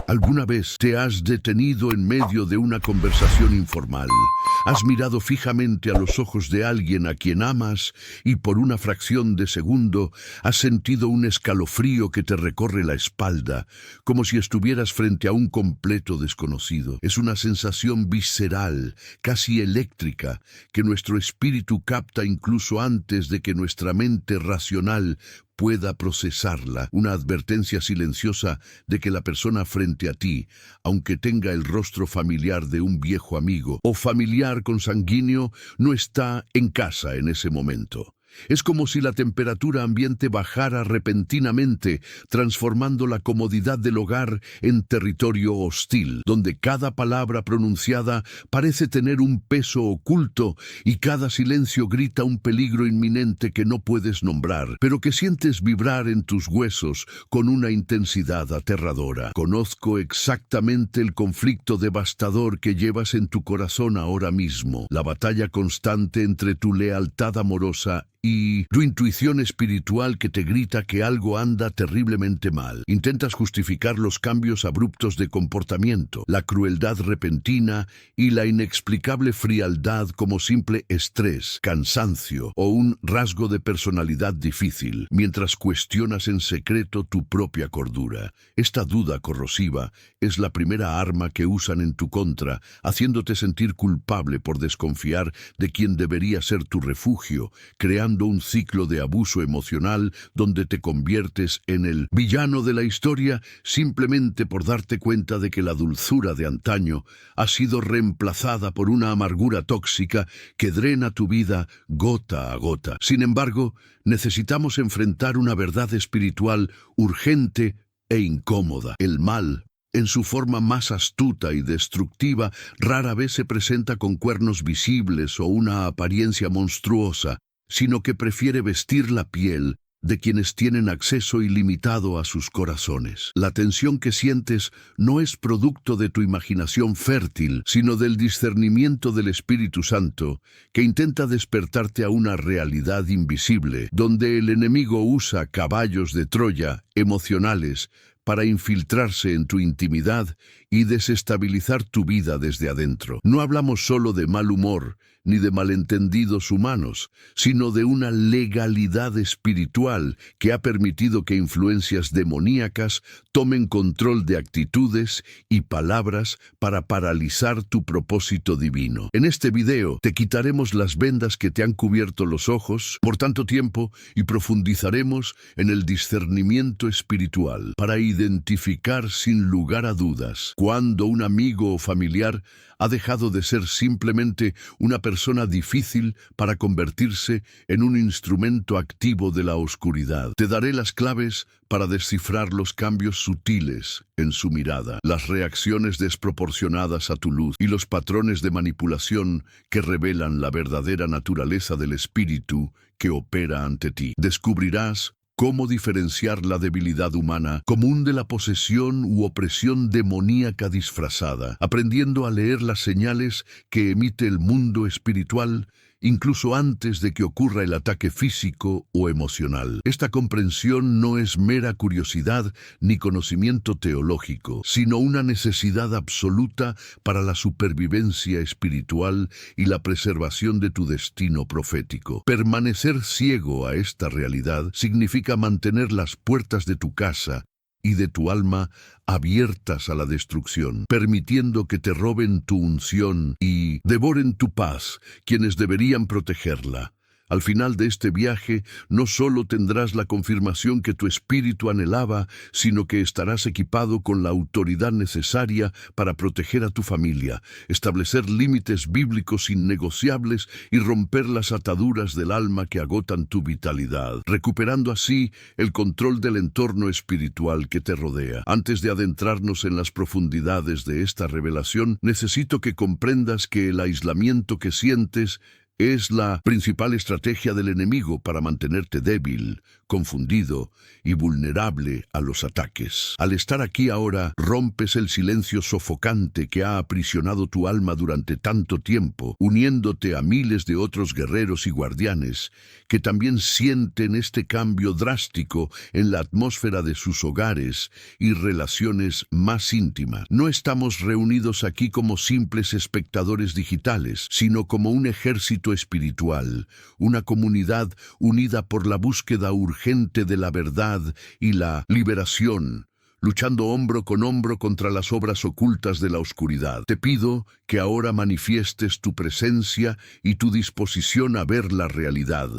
¿Alguna vez te has detenido en medio de una conversación informal? Has mirado fijamente a los ojos de alguien a quien amas y por una fracción de segundo has sentido un escalofrío que te recorre la espalda, como si estuvieras frente a un completo desconocido. Es una sensación visceral, casi eléctrica, que nuestro espíritu capta incluso antes de que nuestra mente racional pueda procesarla, una advertencia silenciosa de que la persona frente a ti, aunque tenga el rostro familiar de un viejo amigo o familiar consanguíneo, no está en casa en ese momento. Es como si la temperatura ambiente bajara repentinamente, transformando la comodidad del hogar en territorio hostil, donde cada palabra pronunciada parece tener un peso oculto y cada silencio grita un peligro inminente que no puedes nombrar, pero que sientes vibrar en tus huesos con una intensidad aterradora. Conozco exactamente el conflicto devastador que llevas en tu corazón ahora mismo, la batalla constante entre tu lealtad amorosa y tu intuición espiritual que te grita que algo anda terriblemente mal. Intentas justificar los cambios abruptos de comportamiento, la crueldad repentina y la inexplicable frialdad como simple estrés, cansancio o un rasgo de personalidad difícil, mientras cuestionas en secreto tu propia cordura. Esta duda corrosiva es la primera arma que usan en tu contra, haciéndote sentir culpable por desconfiar de quien debería ser tu refugio, creando un ciclo de abuso emocional donde te conviertes en el villano de la historia simplemente por darte cuenta de que la dulzura de antaño ha sido reemplazada por una amargura tóxica que drena tu vida gota a gota. Sin embargo, necesitamos enfrentar una verdad espiritual urgente e incómoda. El mal, en su forma más astuta y destructiva, rara vez se presenta con cuernos visibles o una apariencia monstruosa, sino que prefiere vestir la piel de quienes tienen acceso ilimitado a sus corazones. La tensión que sientes no es producto de tu imaginación fértil, sino del discernimiento del Espíritu Santo, que intenta despertarte a una realidad invisible, donde el enemigo usa caballos de Troya emocionales para infiltrarse en tu intimidad y desestabilizar tu vida desde adentro. No hablamos solo de mal humor ni de malentendidos humanos, sino de una legalidad espiritual que ha permitido que influencias demoníacas tomen control de actitudes y palabras para paralizar tu propósito divino. En este video te quitaremos las vendas que te han cubierto los ojos por tanto tiempo y profundizaremos en el discernimiento espiritual para identificar sin lugar a dudas cuando un amigo o familiar ha dejado de ser simplemente una persona difícil para convertirse en un instrumento activo de la oscuridad. Te daré las claves para descifrar los cambios sutiles en su mirada, las reacciones desproporcionadas a tu luz y los patrones de manipulación que revelan la verdadera naturaleza del espíritu que opera ante ti. Descubrirás cómo diferenciar la debilidad humana común de la posesión u opresión demoníaca disfrazada, aprendiendo a leer las señales que emite el mundo espiritual incluso antes de que ocurra el ataque físico o emocional. Esta comprensión no es mera curiosidad ni conocimiento teológico, sino una necesidad absoluta para la supervivencia espiritual y la preservación de tu destino profético. Permanecer ciego a esta realidad significa mantener las puertas de tu casa y de tu alma abiertas a la destrucción, permitiendo que te roben tu unción y devoren tu paz quienes deberían protegerla. Al final de este viaje, no solo tendrás la confirmación que tu espíritu anhelaba, sino que estarás equipado con la autoridad necesaria para proteger a tu familia, establecer límites bíblicos innegociables y romper las ataduras del alma que agotan tu vitalidad, recuperando así el control del entorno espiritual que te rodea. Antes de adentrarnos en las profundidades de esta revelación, necesito que comprendas que el aislamiento que sientes es la principal estrategia del enemigo para mantenerte débil, confundido y vulnerable a los ataques. Al estar aquí ahora, rompes el silencio sofocante que ha aprisionado tu alma durante tanto tiempo, uniéndote a miles de otros guerreros y guardianes que también sienten este cambio drástico en la atmósfera de sus hogares y relaciones más íntimas. No estamos reunidos aquí como simples espectadores digitales, sino como un ejército espiritual, una comunidad unida por la búsqueda urgente de la verdad y la liberación, luchando hombro con hombro contra las obras ocultas de la oscuridad. Te pido que ahora manifiestes tu presencia y tu disposición a ver la realidad,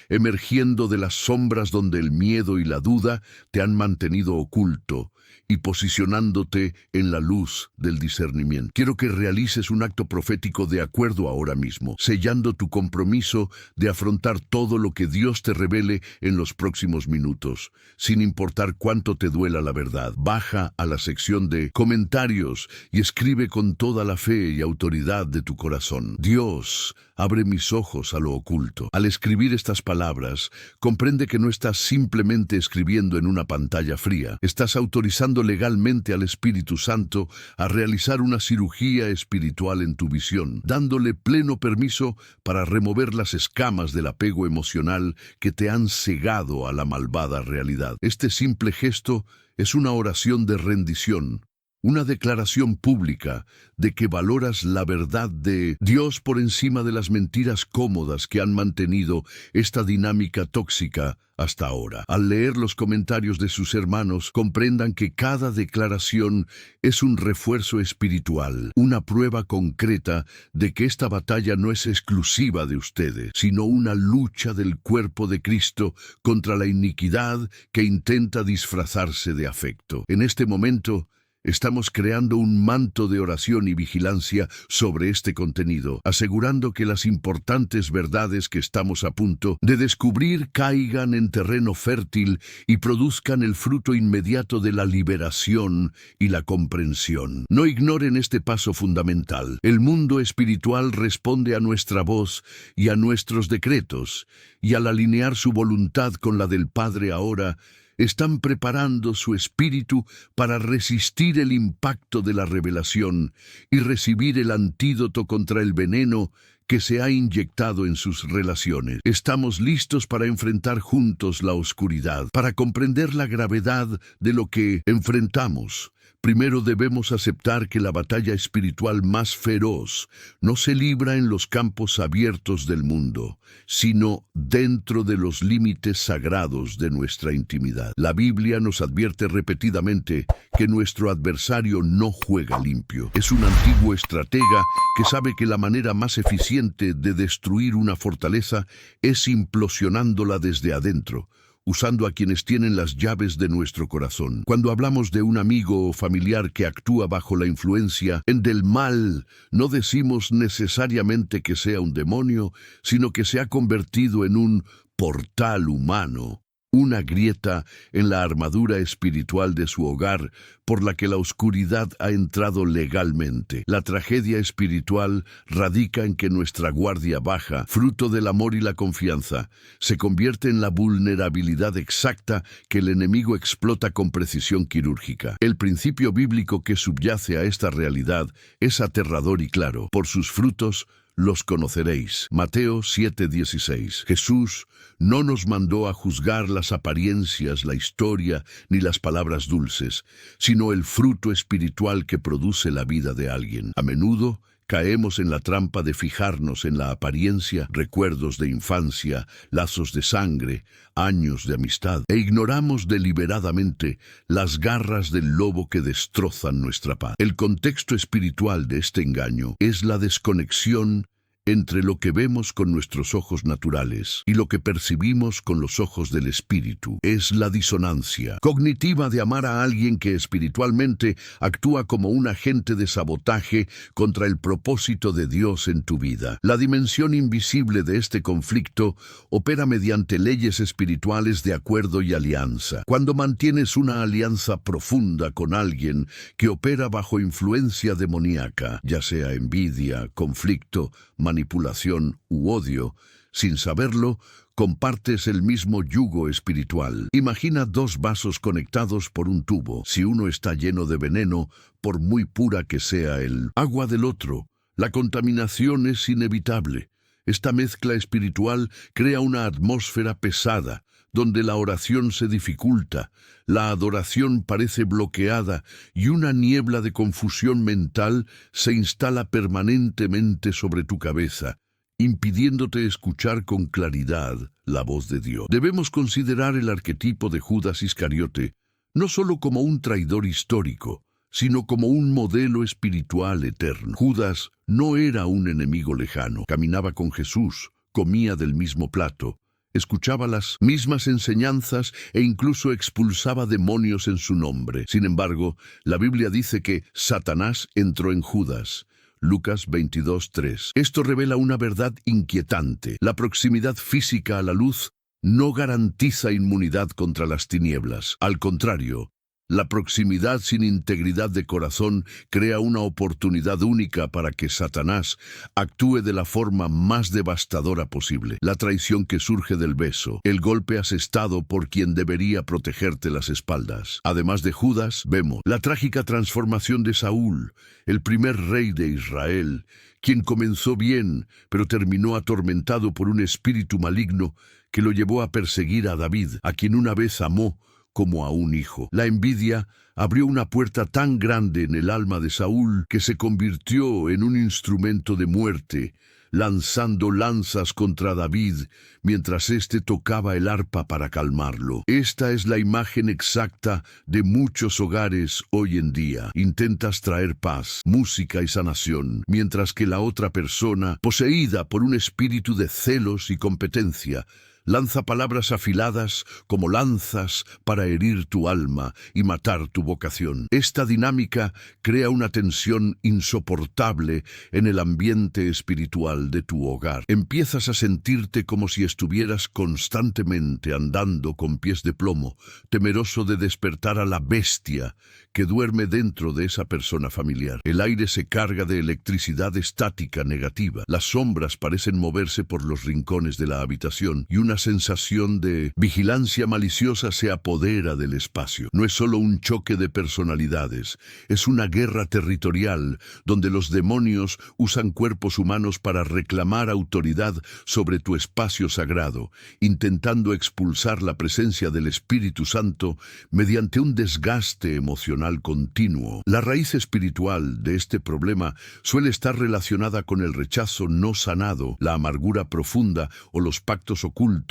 emergiendo de las sombras donde el miedo y la duda te han mantenido oculto, y posicionándote en la luz del discernimiento. Quiero que realices un acto profético de acuerdo ahora mismo, sellando tu compromiso de afrontar todo lo que Dios te revele en los próximos minutos, sin importar cuánto te duela la verdad. Baja a la sección de comentarios y escribe con toda la fe y autoridad de tu corazón: Dios, abre mis ojos a lo oculto. Al escribir estas palabras, comprende que no estás simplemente escribiendo en una pantalla fría. Estás autorizando legalmente al Espíritu Santo a realizar una cirugía espiritual en tu visión, dándole pleno permiso para remover las escamas del apego emocional que te han cegado a la malvada realidad. Este simple gesto es una oración de rendición, una declaración pública de que valoras la verdad de Dios por encima de las mentiras cómodas que han mantenido esta dinámica tóxica hasta ahora. Al leer los comentarios de sus hermanos, comprendan que cada declaración es un refuerzo espiritual, una prueba concreta de que esta batalla no es exclusiva de ustedes, sino una lucha del cuerpo de Cristo contra la iniquidad que intenta disfrazarse de afecto. En este momento, estamos creando un manto de oración y vigilancia sobre este contenido, asegurando que las importantes verdades que estamos a punto de descubrir caigan en terreno fértil y produzcan el fruto inmediato de la liberación y la comprensión. No ignoren este paso fundamental. El mundo espiritual responde a nuestra voz y a nuestros decretos, y al alinear su voluntad con la del Padre ahora, están preparando su espíritu para resistir el impacto de la revelación y recibir el antídoto contra el veneno que se ha inyectado en sus relaciones. Estamos listos para enfrentar juntos la oscuridad, para comprender la gravedad de lo que enfrentamos. Primero debemos aceptar que la batalla espiritual más feroz no se libra en los campos abiertos del mundo, sino dentro de los límites sagrados de nuestra intimidad. La Biblia nos advierte repetidamente que nuestro adversario no juega limpio. Es un antiguo estratega que sabe que la manera más eficiente de destruir una fortaleza es implosionándola desde adentro, usando a quienes tienen las llaves de nuestro corazón. Cuando hablamos de un amigo o familiar que actúa bajo la influencia del mal, no decimos necesariamente que sea un demonio, sino que se ha convertido en un portal humano, una grieta en la armadura espiritual de su hogar por la que la oscuridad ha entrado legalmente. La tragedia espiritual radica en que nuestra guardia baja, fruto del amor y la confianza, se convierte en la vulnerabilidad exacta que el enemigo explota con precisión quirúrgica. El principio bíblico que subyace a esta realidad es aterrador y claro. Por sus frutos los conoceréis. Mateo 7:16. Jesús no nos mandó a juzgar las apariencias, la historia, ni las palabras dulces, sino el fruto espiritual que produce la vida de alguien. A menudo caemos en la trampa de fijarnos en la apariencia, recuerdos de infancia, lazos de sangre, años de amistad, e ignoramos deliberadamente las garras del lobo que destrozan nuestra paz. El contexto espiritual de este engaño es la desconexión entre lo que vemos con nuestros ojos naturales y lo que percibimos con los ojos del espíritu. Es la disonancia cognitiva de amar a alguien que espiritualmente actúa como un agente de sabotaje contra el propósito de Dios en tu vida. La dimensión invisible de este conflicto opera mediante leyes espirituales de acuerdo y alianza. Cuando mantienes una alianza profunda con alguien que opera bajo influencia demoníaca, ya sea envidia, conflicto, manipulación u odio, Sin saberlo, compartes el mismo yugo espiritual. Imagina dos vasos conectados por un tubo. Si uno está lleno de veneno, por muy pura que sea el agua del otro, la contaminación es inevitable. Esta mezcla espiritual crea una atmósfera pesada, donde la oración se dificulta, la adoración parece bloqueada y una niebla de confusión mental se instala permanentemente sobre tu cabeza, impidiéndote escuchar con claridad la voz de Dios. Debemos considerar el arquetipo de Judas Iscariote no solo como un traidor histórico, sino como un modelo espiritual eterno. Judas no era un enemigo lejano, caminaba con Jesús, comía del mismo plato, escuchaba las mismas enseñanzas e incluso expulsaba demonios en su nombre. Sin embargo, la Biblia dice que Satanás entró en Judas. Lucas 22:3. Esto revela una verdad inquietante. La proximidad física a la luz no garantiza inmunidad contra las tinieblas. Al contrario, la proximidad sin integridad de corazón crea una oportunidad única para que Satanás actúe de la forma más devastadora posible. La traición que surge del beso, el golpe asestado por quien debería protegerte las espaldas. Además de Judas, vemos la trágica transformación de Saúl, el primer rey de Israel, quien comenzó bien, pero terminó atormentado por un espíritu maligno que lo llevó a perseguir a David, a quien una vez amó como a un hijo. La envidia abrió una puerta tan grande en el alma de Saúl que se convirtió en un instrumento de muerte, lanzando lanzas contra David mientras éste tocaba el arpa para calmarlo. Esta es la imagen exacta de muchos hogares hoy en día. Intentas traer paz, música y sanación, mientras que la otra persona, poseída por un espíritu de celos y competencia, lanza palabras afiladas como lanzas para herir tu alma y matar tu vocación. Esta dinámica crea una tensión insoportable en el ambiente espiritual de tu hogar. Empiezas a sentirte como si estuvieras constantemente andando con pies de plomo, temeroso de despertar a la bestia que duerme dentro de esa persona familiar. El aire se carga de electricidad estática negativa. Las sombras parecen moverse por los rincones de la habitación y una sensación de vigilancia maliciosa se apodera del espacio. No es solo un choque de personalidades, es una guerra territorial donde los demonios usan cuerpos humanos para reclamar autoridad sobre tu espacio sagrado, intentando expulsar la presencia del Espíritu Santo mediante un desgaste emocional continuo. La raíz espiritual de este problema suele estar relacionada con el rechazo no sanado, la amargura profunda o los pactos ocultos,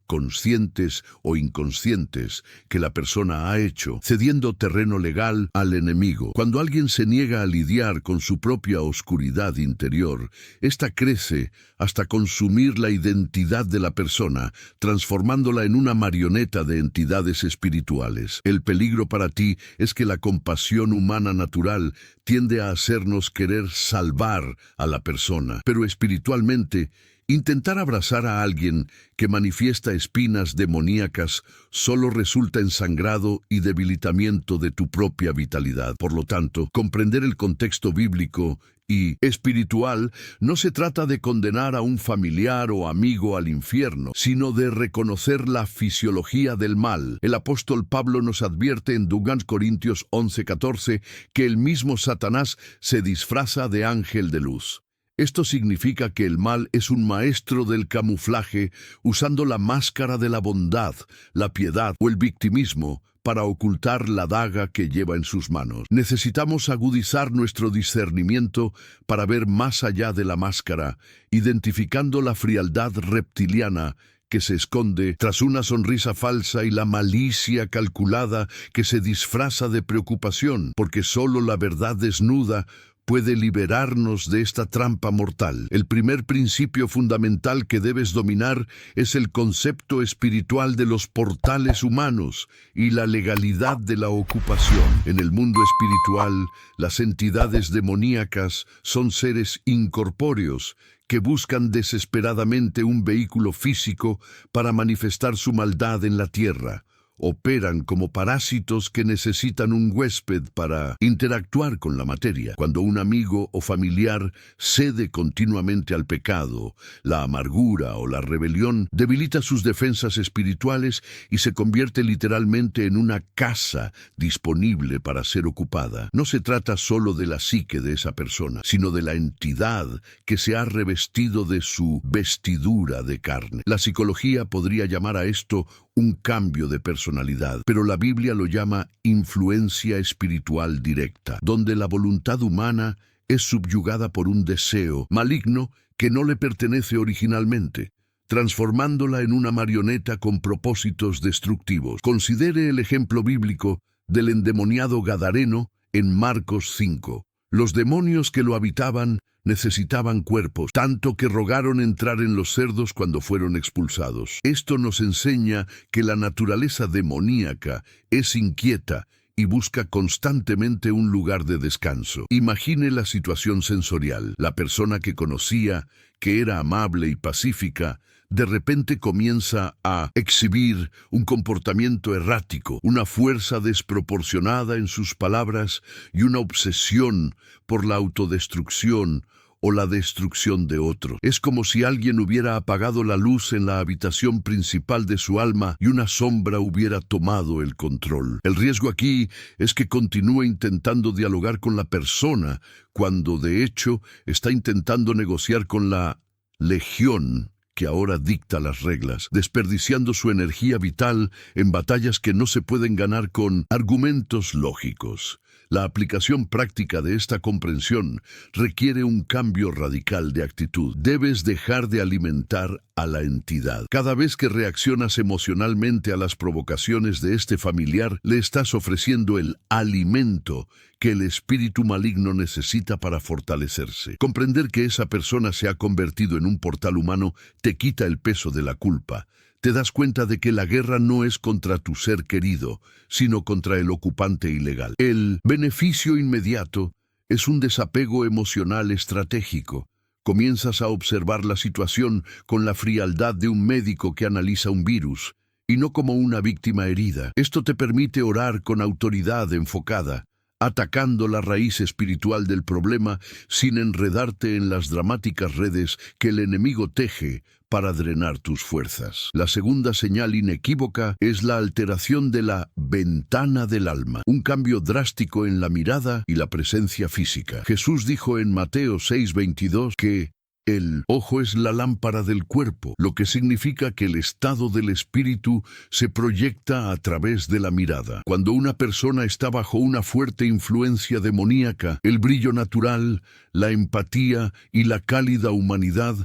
conscientes o inconscientes, que la persona ha hecho, cediendo terreno legal al enemigo. Cuando alguien se niega a lidiar con su propia oscuridad interior, esta crece hasta consumir la identidad de la persona, transformándola en una marioneta de entidades espirituales. El peligro para ti es que la compasión humana natural tiende a hacernos querer salvar a la persona, pero espiritualmente, intentar abrazar a alguien que manifiesta espinas demoníacas solo resulta en sangrado y debilitamiento de tu propia vitalidad. Por lo tanto, comprender el contexto bíblico y espiritual no se trata de condenar a un familiar o amigo al infierno, sino de reconocer la fisiología del mal. El apóstol Pablo nos advierte en 2 Corintios 11:14 que el mismo Satanás se disfraza de ángel de luz. Esto significa que el mal es un maestro del camuflaje usando la máscara de la bondad, la piedad o el victimismo para ocultar la daga que lleva en sus manos. Necesitamos agudizar nuestro discernimiento para ver más allá de la máscara, identificando la frialdad reptiliana que se esconde tras una sonrisa falsa y la malicia calculada que se disfraza de preocupación, porque solo la verdad desnuda puede liberarnos de esta trampa mortal. El primer principio fundamental que debes dominar es el concepto espiritual de los portales humanos y la legalidad de la ocupación. En el mundo espiritual, las entidades demoníacas son seres incorpóreos que buscan desesperadamente un vehículo físico para manifestar su maldad en la tierra. operan como parásitos que necesitan un huésped para interactuar con la materia. Cuando un amigo o familiar cede continuamente al pecado, la amargura o la rebelión, debilita sus defensas espirituales y se convierte literalmente en una casa disponible para ser ocupada. No se trata solo de la psique de esa persona, sino de la entidad que se ha revestido de su vestidura de carne. La psicología podría llamar a esto un cambio de personalidad, pero la Biblia lo llama influencia espiritual directa, donde la voluntad humana es subyugada por un deseo maligno que no le pertenece originalmente, transformándola en una marioneta con propósitos destructivos. Considere el ejemplo bíblico del endemoniado Gadareno en Marcos 5. Los demonios que lo habitaban necesitaban cuerpos, tanto que rogaron entrar en los cerdos cuando fueron expulsados. Esto nos enseña que la naturaleza demoníaca es inquieta y busca constantemente un lugar de descanso. Imagine la situación sensorial. La persona que conocía, que era amable y pacífica, de repente comienza a exhibir un comportamiento errático, una fuerza desproporcionada en sus palabras y una obsesión por la autodestrucción o la destrucción de otro. Es como si alguien hubiera apagado la luz en la habitación principal de su alma y una sombra hubiera tomado el control. El riesgo aquí es que continúe intentando dialogar con la persona, cuando de hecho está intentando negociar con la legión que ahora dicta las reglas, desperdiciando su energía vital en batallas que no se pueden ganar con argumentos lógicos. La aplicación práctica de esta comprensión requiere un cambio radical de actitud. Debes dejar de alimentar a la entidad. Cada vez que reaccionas emocionalmente a las provocaciones de este familiar, le estás ofreciendo el alimento que el espíritu maligno necesita para fortalecerse. Comprender que esa persona se ha convertido en un portal humano te quita el peso de la culpa. Te das cuenta de que la guerra no es contra tu ser querido, sino contra el ocupante ilegal. El beneficio inmediato es un desapego emocional estratégico. Comienzas a observar la situación con la frialdad de un médico que analiza un virus, y no como una víctima herida. Esto te permite orar con autoridad enfocada, atacando la raíz espiritual del problema sin enredarte en las dramáticas redes que el enemigo teje para drenar tus fuerzas. La segunda señal inequívoca es la alteración de la ventana del alma, un cambio drástico en la mirada y la presencia física. Jesús dijo en Mateo 6:22 que el ojo es la lámpara del cuerpo, lo que significa que el estado del espíritu se proyecta a través de la mirada. Cuando una persona está bajo una fuerte influencia demoníaca, el brillo natural, la empatía y la cálida humanidad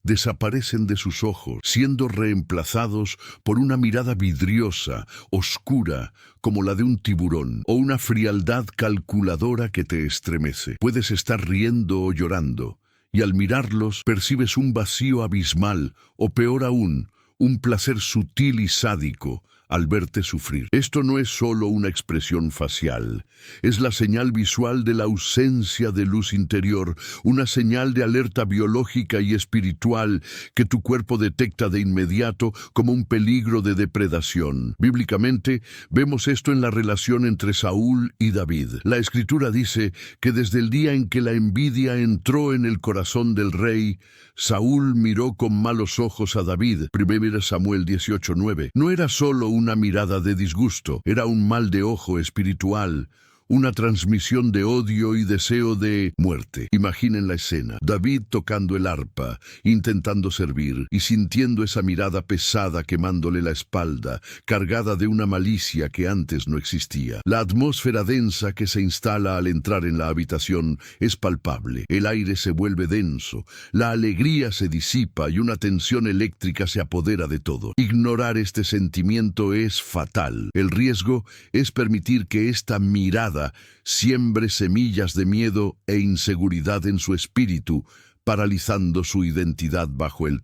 desaparecen de sus ojos, siendo reemplazados por una mirada vidriosa, oscura, como la de un tiburón, o una frialdad calculadora que te estremece. Puedes estar riendo o llorando, y al mirarlos percibes un vacío abismal, o peor aún, un placer sutil y sádico al verte sufrir. Esto no es solo una expresión facial, es la señal visual de la ausencia de luz interior, una señal de alerta biológica y espiritual que tu cuerpo detecta de inmediato como un peligro de depredación. Bíblicamente, vemos esto en la relación entre Saúl y David. La Escritura dice que desde el día en que la envidia entró en el corazón del rey, Saúl miró con malos ojos a David. 1 Samuel 18:9. No era solo una mirada de disgusto, era un mal de ojo espiritual, una transmisión de odio y deseo de muerte. Imaginen la escena: David tocando el arpa, intentando servir, y sintiendo esa mirada pesada quemándole la espalda, cargada de una malicia que antes no existía. La atmósfera densa que se instala al entrar en la habitación es palpable. El aire se vuelve denso, la alegría se disipa y una tensión eléctrica se apodera de todo. Ignorar este sentimiento es fatal. El riesgo es permitir que esta mirada siembre semillas de miedo e inseguridad en su espíritu, paralizando su identidad bajo el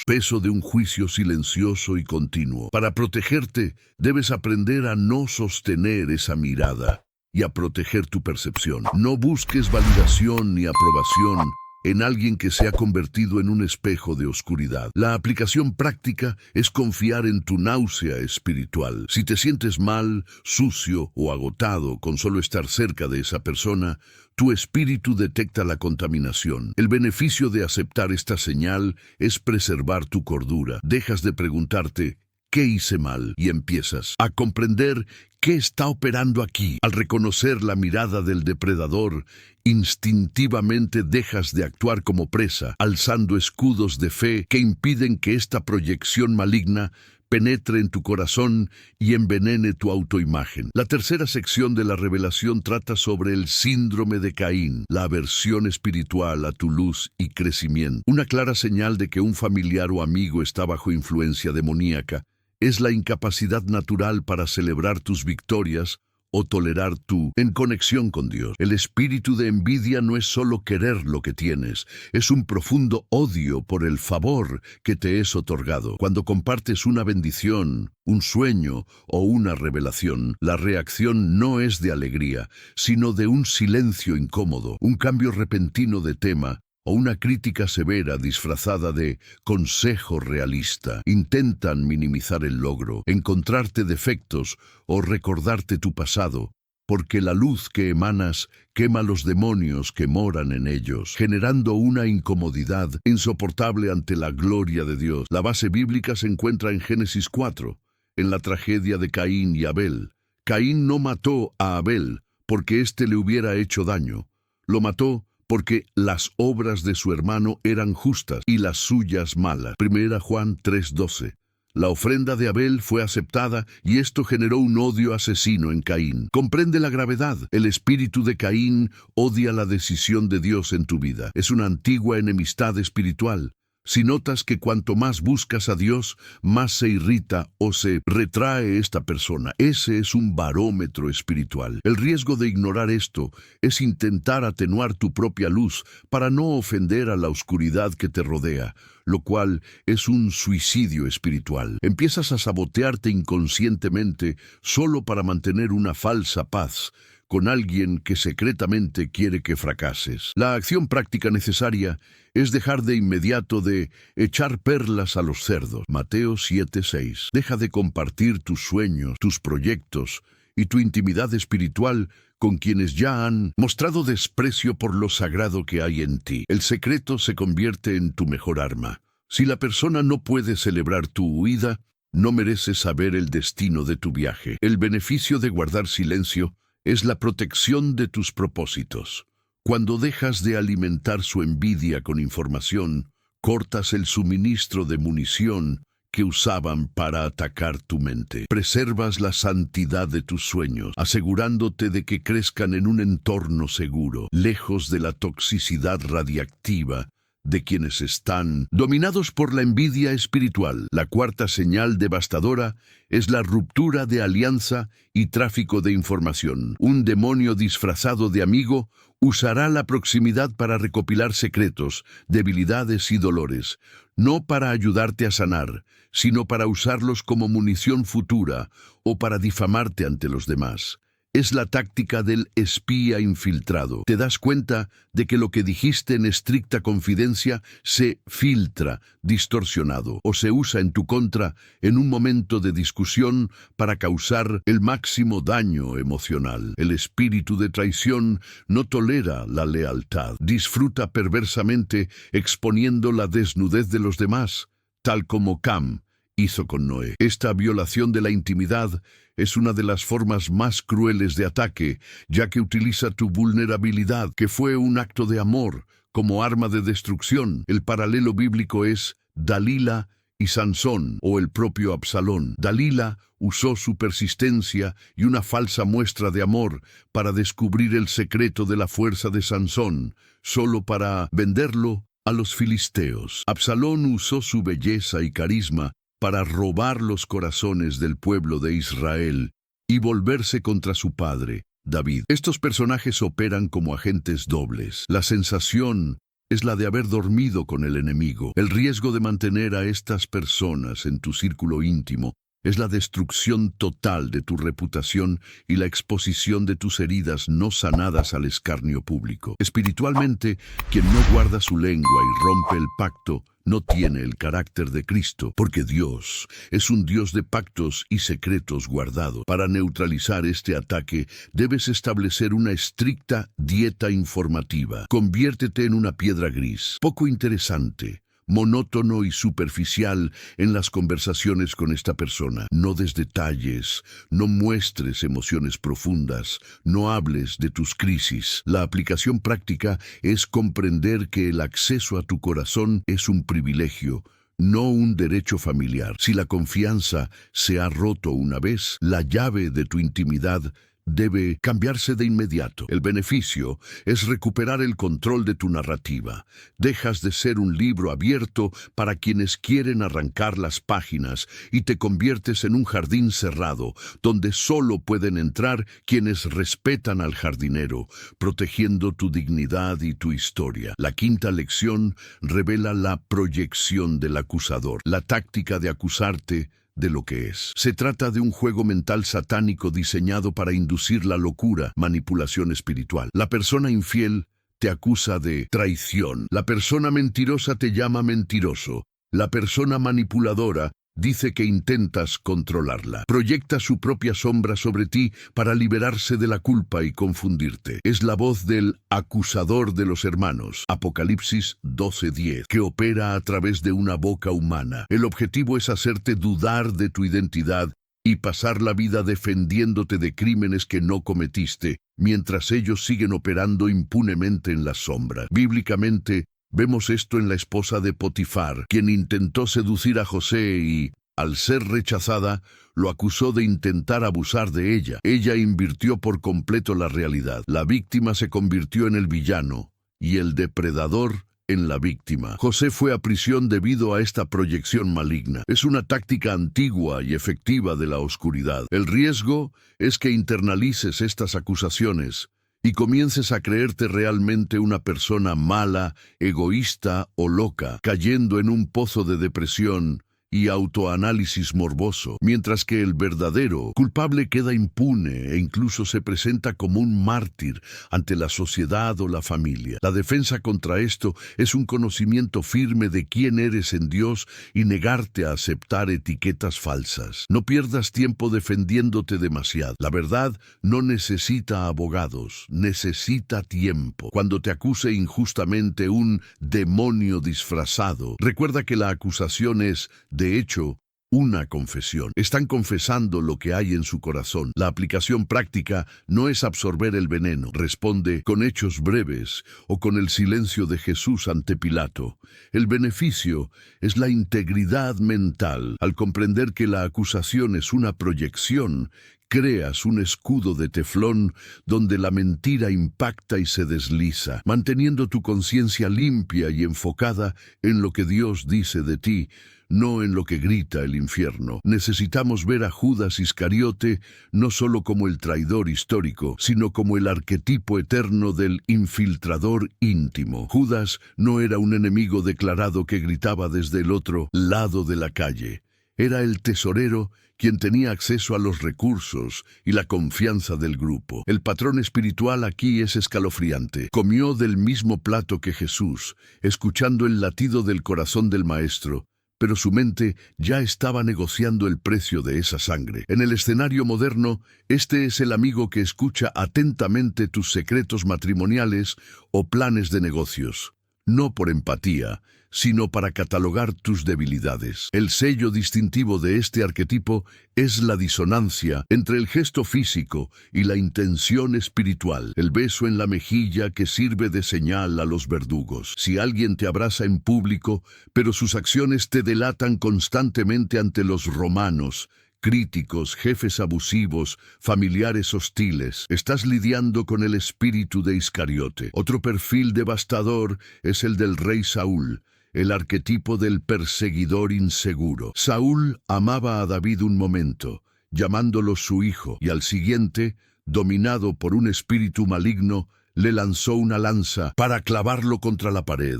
peso de un juicio silencioso y continuo. Para protegerte, debes aprender a no sostener esa mirada y a proteger tu percepción. No busques validación ni aprobación, en alguien que se ha convertido en un espejo de oscuridad. La aplicación práctica es confiar en tu náusea espiritual. Si te sientes mal, sucio o agotado con solo estar cerca de esa persona, tu espíritu detecta la contaminación. El beneficio de aceptar esta señal es preservar tu cordura. Dejas de preguntarte, ¿qué hice mal? Y empiezas a comprender qué está operando aquí. Al reconocer la mirada del depredador, instintivamente dejas de actuar como presa, alzando escudos de fe que impiden que esta proyección maligna penetre en tu corazón y envenene tu autoimagen. La tercera sección de la revelación trata sobre el síndrome de Caín, la aversión espiritual a tu luz y crecimiento. Una clara señal de que un familiar o amigo está bajo influencia demoníaca es la incapacidad natural para celebrar tus victorias o tolerar tu en conexión con Dios. El espíritu de envidia no es solo querer lo que tienes, es un profundo odio por el favor que te es otorgado. Cuando compartes una bendición, un sueño o una revelación, la reacción no es de alegría, sino de un silencio incómodo, un cambio repentino de tema, o una crítica severa disfrazada de consejo realista. Intentan minimizar el logro, encontrarte defectos o recordarte tu pasado, porque la luz que emanas quema los demonios que moran en ellos, generando una incomodidad insoportable ante la gloria de Dios. La base bíblica se encuentra en Génesis 4, en la tragedia de Caín y Abel. Caín no mató a Abel porque éste le hubiera hecho daño. Lo mató porque las obras de su hermano eran justas y las suyas malas. 1 Juan 3:12. La ofrenda de Abel fue aceptada y esto generó un odio asesino en Caín. Comprende la gravedad. El espíritu de Caín odia la decisión de Dios en tu vida. Es una antigua enemistad espiritual. Si notas que cuanto más buscas a Dios, más se irrita o se retrae esta persona, ese es un barómetro espiritual. El riesgo de ignorar esto es intentar atenuar tu propia luz para no ofender a la oscuridad que te rodea, lo cual es un suicidio espiritual. Empiezas a sabotearte inconscientemente solo para mantener una falsa paz con alguien que secretamente quiere que fracases. La acción práctica necesaria es dejar de inmediato de echar perlas a los cerdos. Mateo 7:6. Deja de compartir tus sueños, tus proyectos y tu intimidad espiritual con quienes ya han mostrado desprecio por lo sagrado que hay en ti. El secreto se convierte en tu mejor arma. Si la persona no puede celebrar tu huida, no merece saber el destino de tu viaje. El beneficio de guardar silencio es la protección de tus propósitos. Cuando dejas de alimentar su envidia con información, cortas el suministro de munición que usaban para atacar tu mente. Preservas la santidad de tus sueños, asegurándote de que crezcan en un entorno seguro, lejos de la toxicidad radiactiva de quienes están dominados por la envidia espiritual. La cuarta señal devastadora es la ruptura de alianza y tráfico de información. Un demonio disfrazado de amigo usará la proximidad para recopilar secretos, debilidades y dolores, no para ayudarte a sanar, sino para usarlos como munición futura o para difamarte ante los demás. Es la táctica del espía infiltrado. Te das cuenta de que lo que dijiste en estricta confidencia se filtra, distorsionado, o se usa en tu contra en un momento de discusión para causar el máximo daño emocional. El espíritu de traición no tolera la lealtad. Disfruta perversamente exponiendo la desnudez de los demás, tal como Cam hizo con Noé. Esta violación de la intimidad es una de las formas más crueles de ataque, ya que utiliza tu vulnerabilidad, que fue un acto de amor, como arma de destrucción. El paralelo bíblico es Dalila y Sansón, o el propio Absalón. Dalila usó su persistencia y una falsa muestra de amor para descubrir el secreto de la fuerza de Sansón, solo para venderlo a los filisteos. Absalón usó su belleza y carisma para robar los corazones del pueblo de Israel y volverse contra su padre, David. Estos personajes operan como agentes dobles. La sensación es la de haber dormido con el enemigo. El riesgo de mantener a estas personas en tu círculo íntimo Es la destrucción total de tu reputación y la exposición de tus heridas no sanadas al escarnio público. Espiritualmente, quien no guarda su lengua y rompe el pacto, no tiene el carácter de Cristo, porque Dios es un Dios de pactos y secretos guardados. Para neutralizar este ataque, debes establecer una estricta dieta informativa. Conviértete en una piedra gris, poco interesante, monótono y superficial en las conversaciones con esta persona. No des detalles, no muestres emociones profundas, no hables de tus crisis. La aplicación práctica es comprender que el acceso a tu corazón es un privilegio, no un derecho familiar. Si la confianza se ha roto una vez, la llave de tu intimidad debe cambiarse de inmediato. El beneficio es recuperar el control de tu narrativa. Dejas de ser un libro abierto para quienes quieren arrancar las páginas y te conviertes en un jardín cerrado, donde solo pueden entrar quienes respetan al jardinero, protegiendo tu dignidad y tu historia. La quinta lección revela la proyección del acusador, la táctica de acusarte de lo que es. Se trata de un juego mental satánico diseñado para inducir la locura, manipulación espiritual. La persona infiel te acusa de traición. La persona mentirosa te llama mentiroso. La persona manipuladora dice que intentas controlarla. Proyecta su propia sombra sobre ti para liberarse de la culpa y confundirte. Es la voz del acusador de los hermanos, Apocalipsis 12:10, que opera a través de una boca humana. El objetivo es hacerte dudar de tu identidad y pasar la vida defendiéndote de crímenes que no cometiste, mientras ellos siguen operando impunemente en la sombra. Bíblicamente, vemos esto en la esposa de Potifar, quien intentó seducir a José y, al ser rechazada, lo acusó de intentar abusar de ella. Ella invirtió por completo la realidad. La víctima se convirtió en el villano y el depredador en la víctima. José fue a prisión debido a esta proyección maligna. Es una táctica antigua y efectiva de la oscuridad. El riesgo es que internalices estas acusaciones y comiences a creerte realmente una persona mala, egoísta o loca, cayendo en un pozo de depresión y autoanálisis morboso, mientras que el verdadero culpable queda impune e incluso se presenta como un mártir ante la sociedad o la familia. La defensa contra esto es un conocimiento firme de quién eres en Dios y negarte a aceptar etiquetas falsas. No pierdas tiempo defendiéndote demasiado. La verdad no necesita abogados, necesita tiempo. Cuando te acuse injustamente un demonio disfrazado, recuerda que la acusación es, de hecho, una confesión. Están confesando lo que hay en su corazón. La aplicación práctica no es absorber el veneno. Responde con hechos breves o con el silencio de Jesús ante Pilato. El beneficio es la integridad mental. Al comprender que la acusación es una proyección, creas un escudo de teflón donde la mentira impacta y se desliza, manteniendo tu conciencia limpia y enfocada en lo que Dios dice de ti, no en lo que grita el infierno. Necesitamos ver a Judas Iscariote no solo como el traidor histórico, sino como el arquetipo eterno del infiltrador íntimo. Judas no era un enemigo declarado que gritaba desde el otro lado de la calle. Era el tesorero quien tenía acceso a los recursos y la confianza del grupo. El patrón espiritual aquí es escalofriante. Comió del mismo plato que Jesús, escuchando el latido del corazón del Maestro, pero su mente ya estaba negociando el precio de esa sangre. En el escenario moderno, este es el amigo que escucha atentamente tus secretos matrimoniales o planes de negocios, no por empatía, sino para catalogar tus debilidades. El sello distintivo de este arquetipo es la disonancia entre el gesto físico y la intención espiritual, el beso en la mejilla que sirve de señal a los verdugos. Si alguien te abraza en público, pero sus acciones te delatan constantemente ante los romanos, críticos, jefes abusivos, familiares hostiles, estás lidiando con el espíritu de Iscariote. Otro perfil devastador es el del rey Saúl, el arquetipo del perseguidor inseguro. Saúl amaba a David un momento, llamándolo su hijo, y al siguiente, dominado por un espíritu maligno, le lanzó una lanza para clavarlo contra la pared.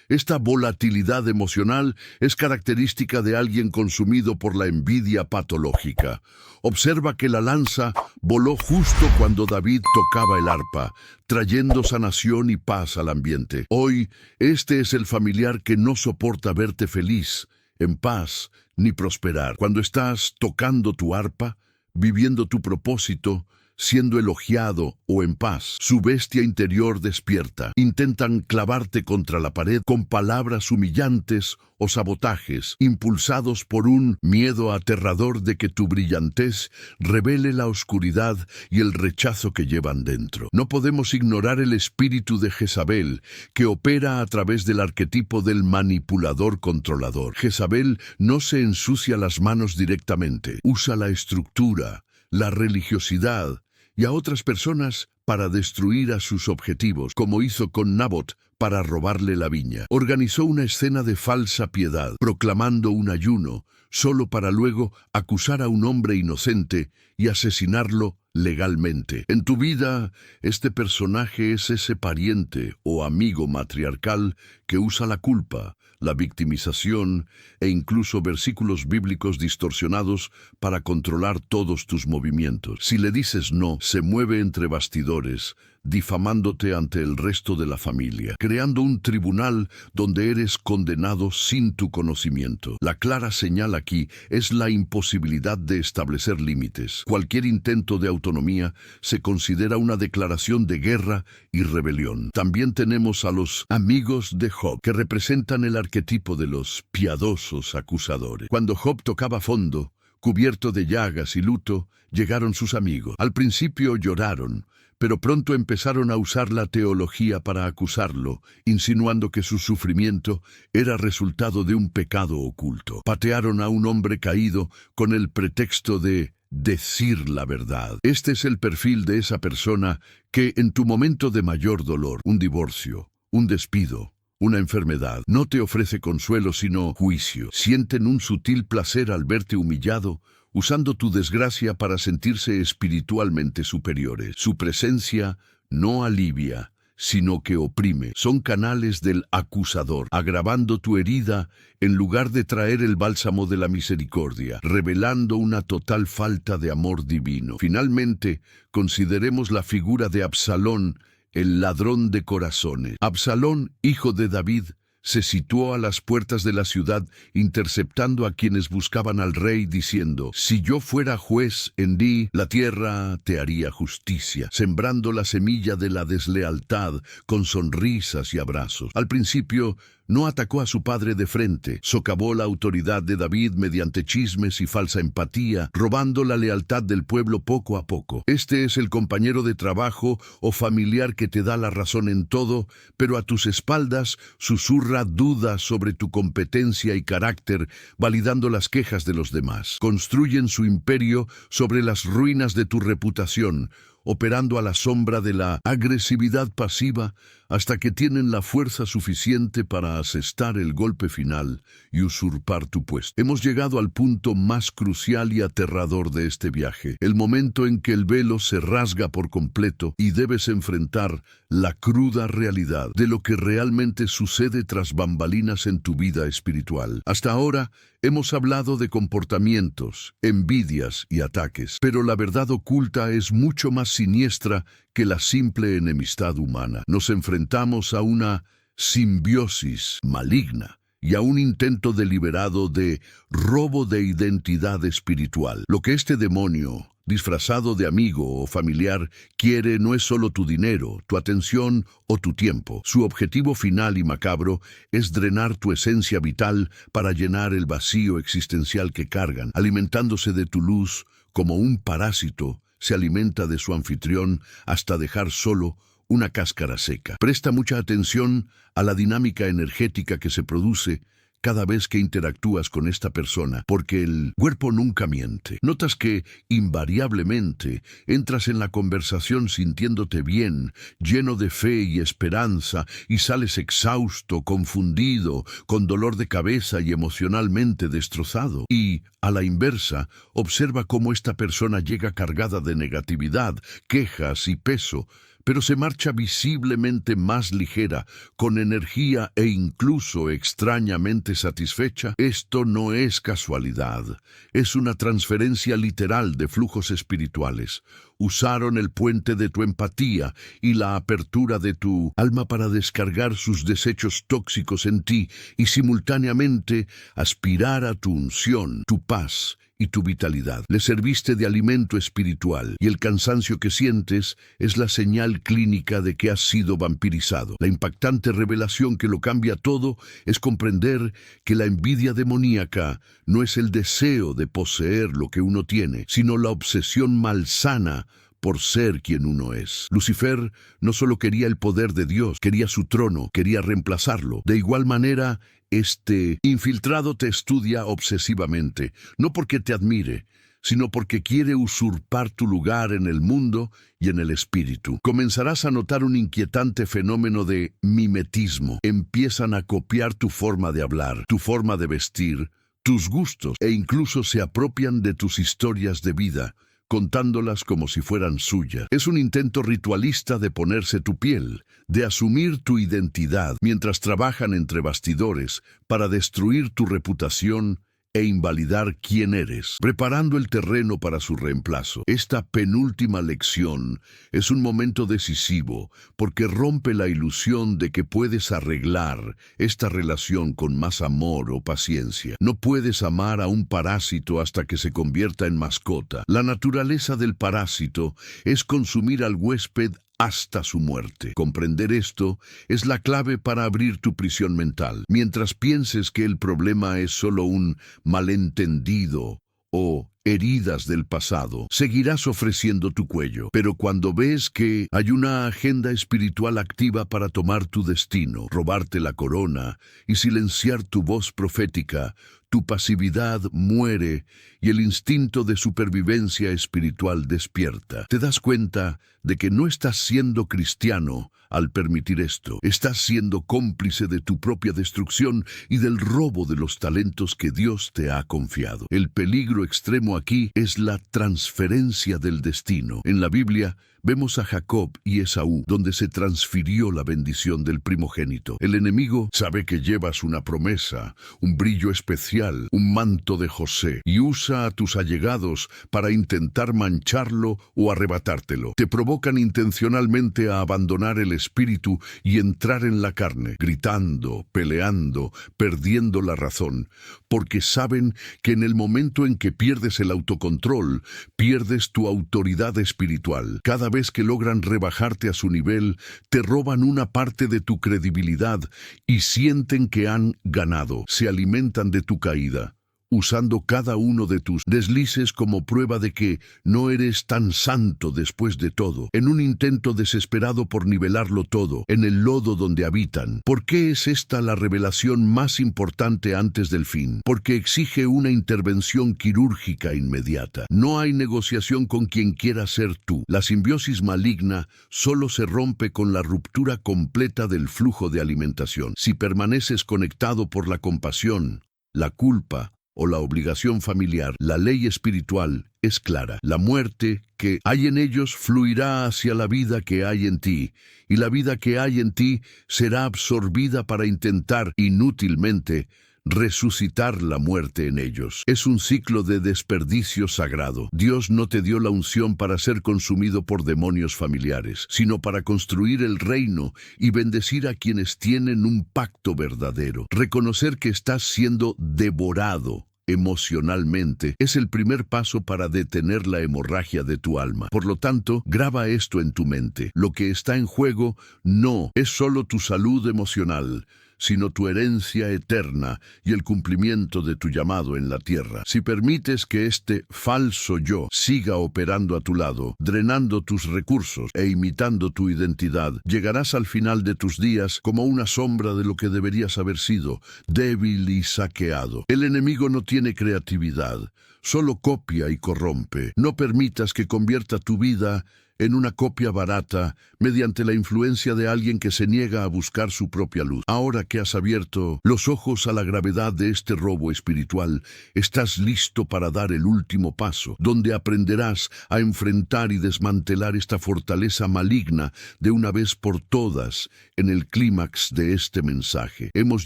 Esta volatilidad emocional es característica de alguien consumido por la envidia patológica. Observa que la lanza voló justo cuando David tocaba el arpa, trayendo sanación y paz al ambiente. Hoy, este es el familiar que no soporta verte feliz, en paz, ni prosperar. Cuando estás tocando tu arpa, viviendo tu propósito, siendo elogiado o en paz, su bestia interior despierta. Intentan clavarte contra la pared con palabras humillantes o sabotajes, impulsados por un miedo aterrador de que tu brillantez revele la oscuridad y el rechazo que llevan dentro. No podemos ignorar el espíritu de Jezabel, que opera a través del arquetipo del manipulador controlador. Jezabel no se ensucia las manos directamente, usa la estructura, la religiosidad y a otras personas para destruir a sus objetivos, como hizo con Nabot para robarle la viña. Organizó una escena de falsa piedad, proclamando un ayuno, solo para luego acusar a un hombre inocente y asesinarlo legalmente. En tu vida, este personaje es ese pariente o amigo matriarcal que usa la culpa, la victimización e incluso versículos bíblicos distorsionados para controlar todos tus movimientos. Si le dices no, se mueve entre bastidores, difamándote ante el resto de la familia, creando un tribunal donde eres condenado sin tu conocimiento. La clara señal aquí es la imposibilidad de establecer límites. Cualquier intento de autonomía se considera una declaración de guerra y rebelión. También tenemos a los amigos de Job, que representan el arquetipo de los piadosos acusadores. Cuando Job tocaba fondo, cubierto de llagas y luto, llegaron sus amigos. Al principio lloraron, pero pronto empezaron a usar la teología para acusarlo, insinuando que su sufrimiento era resultado de un pecado oculto. Patearon a un hombre caído con el pretexto de decir la verdad. Este es el perfil de esa persona que en tu momento de mayor dolor, un divorcio, un despido, una enfermedad, no te ofrece consuelo sino juicio. Sienten un sutil placer al verte humillado, usando tu desgracia para sentirse espiritualmente superiores. Su presencia no alivia, sino que oprime. Son canales del acusador, agravando tu herida en lugar de traer el bálsamo de la misericordia, revelando una total falta de amor divino. Finalmente, consideremos la figura de Absalón, el ladrón de corazones. Absalón, hijo de David, se situó a las puertas de la ciudad, interceptando a quienes buscaban al rey, diciendo: «Si yo fuera juez en ti, la tierra te haría justicia», sembrando la semilla de la deslealtad con sonrisas y abrazos. Al principio, no atacó a su padre de frente, socavó la autoridad de David mediante chismes y falsa empatía, robando la lealtad del pueblo poco a poco. Este es el compañero de trabajo o familiar que te da la razón en todo, pero a tus espaldas susurra dudas sobre tu competencia y carácter, validando las quejas de los demás. Construyen su imperio sobre las ruinas de tu reputación, operando a la sombra de la agresividad pasiva hasta que tienen la fuerza suficiente para asestar el golpe final y usurpar tu puesto. Hemos llegado al punto más crucial y aterrador de este viaje, el momento en que el velo se rasga por completo y debes enfrentar la cruda realidad de lo que realmente sucede tras bambalinas en tu vida espiritual. Hasta ahora hemos hablado de comportamientos, envidias y ataques, pero la verdad oculta es mucho más siniestra que la simple enemistad humana. Nos enfrentamos a una simbiosis maligna y a un intento deliberado de robo de identidad espiritual. Lo que este demonio, disfrazado de amigo o familiar, quiere no es solo tu dinero, tu atención o tu tiempo. Su objetivo final y macabro es drenar tu esencia vital para llenar el vacío existencial que cargan, alimentándose de tu luz como un parásito. Se alimenta de su anfitrión hasta dejar solo una cáscara seca. Presta mucha atención a la dinámica energética que se produce cada vez que interactúas con esta persona, porque el cuerpo nunca miente. Notas que, invariablemente, entras en la conversación sintiéndote bien, lleno de fe y esperanza, y sales exhausto, confundido, con dolor de cabeza y emocionalmente destrozado. Y, a la inversa, observa cómo esta persona llega cargada de negatividad, quejas y peso, pero se marcha visiblemente más ligera, con energía e incluso extrañamente satisfecha. Esto no es casualidad, es una transferencia literal de flujos espirituales. Usaron el puente de tu empatía y la apertura de tu alma para descargar sus desechos tóxicos en ti y simultáneamente aspirar a tu unción, tu paz y tu vitalidad. Le serviste de alimento espiritual y el cansancio que sientes es la señal clínica de que has sido vampirizado. La impactante revelación que lo cambia todo es comprender que la envidia demoníaca no es el deseo de poseer lo que uno tiene, sino la obsesión malsana por ser quien uno es. Lucifer no solo quería el poder de Dios, quería su trono, quería reemplazarlo. De igual manera, este infiltrado te estudia obsesivamente, no porque te admire, sino porque quiere usurpar tu lugar en el mundo y en el espíritu. Comenzarás a notar un inquietante fenómeno de mimetismo. Empiezan a copiar tu forma de hablar, tu forma de vestir, tus gustos, e incluso se apropian de tus historias de vida, contándolas como si fueran suyas. Es un intento ritualista de ponerse tu piel, de asumir tu identidad, mientras trabajan entre bastidores para destruir tu reputación e invalidar quién eres, preparando el terreno para su reemplazo. Esta penúltima lección es un momento decisivo porque rompe la ilusión de que puedes arreglar esta relación con más amor o paciencia. No puedes amar a un parásito hasta que se convierta en mascota. La naturaleza del parásito es consumir al huésped hasta su muerte. Comprender esto es la clave para abrir tu prisión mental. Mientras pienses que el problema es solo un malentendido o heridas del pasado, seguirás ofreciendo tu cuello. Pero cuando ves que hay una agenda espiritual activa para tomar tu destino, robarte la corona y silenciar tu voz profética, tu pasividad muere y el instinto de supervivencia espiritual despierta. Te das cuenta de que no estás siendo cristiano al permitir esto. Estás siendo cómplice de tu propia destrucción y del robo de los talentos que Dios te ha confiado. El peligro extremo aquí es la transferencia del destino. En la Biblia vemos a Jacob y Esaú, donde se transfirió la bendición del primogénito. El enemigo sabe que llevas una promesa, un brillo especial, un manto de José, y usa a tus allegados para intentar mancharlo o arrebatártelo. Te provocan intencionalmente a abandonar el espíritu y entrar en la carne, gritando, peleando, perdiendo la razón, porque saben que en el momento en que pierdes el autocontrol, pierdes tu autoridad espiritual. Cada vez que logran rebajarte a su nivel, te roban una parte de tu credibilidad y sienten que han ganado. Se alimentan de tu caída, usando cada uno de tus deslices como prueba de que no eres tan santo después de todo, en un intento desesperado por nivelarlo todo, en el lodo donde habitan. ¿Por qué es esta la revelación más importante antes del fin? Porque exige una intervención quirúrgica inmediata. No hay negociación con quien quiera ser tú. La simbiosis maligna solo se rompe con la ruptura completa del flujo de alimentación. Si permaneces conectado por la compasión, la culpa o la obligación familiar, la ley espiritual es clara. La muerte que hay en ellos fluirá hacia la vida que hay en ti, y la vida que hay en ti será absorbida para intentar inútilmente resucitar la muerte en ellos. Es un ciclo de desperdicio sagrado. Dios no te dio la unción para ser consumido por demonios familiares, sino para construir el reino y bendecir a quienes tienen un pacto verdadero. Reconocer que estás siendo devorado emocionalmente es el primer paso para detener la hemorragia de tu alma. Por lo tanto, graba esto en tu mente. Lo que está en juego no es solo tu salud emocional, sino tu herencia eterna y el cumplimiento de tu llamado en la tierra. Si permites que este falso yo siga operando a tu lado, drenando tus recursos e imitando tu identidad, llegarás al final de tus días como una sombra de lo que deberías haber sido, débil y saqueado. El enemigo no tiene creatividad, solo copia y corrompe. No permitas que convierta tu vida en una copia barata, mediante la influencia de alguien que se niega a buscar su propia luz. Ahora que has abierto los ojos a la gravedad de este robo espiritual, estás listo para dar el último paso, donde aprenderás a enfrentar y desmantelar esta fortaleza maligna de una vez por todas. En el clímax de este mensaje, hemos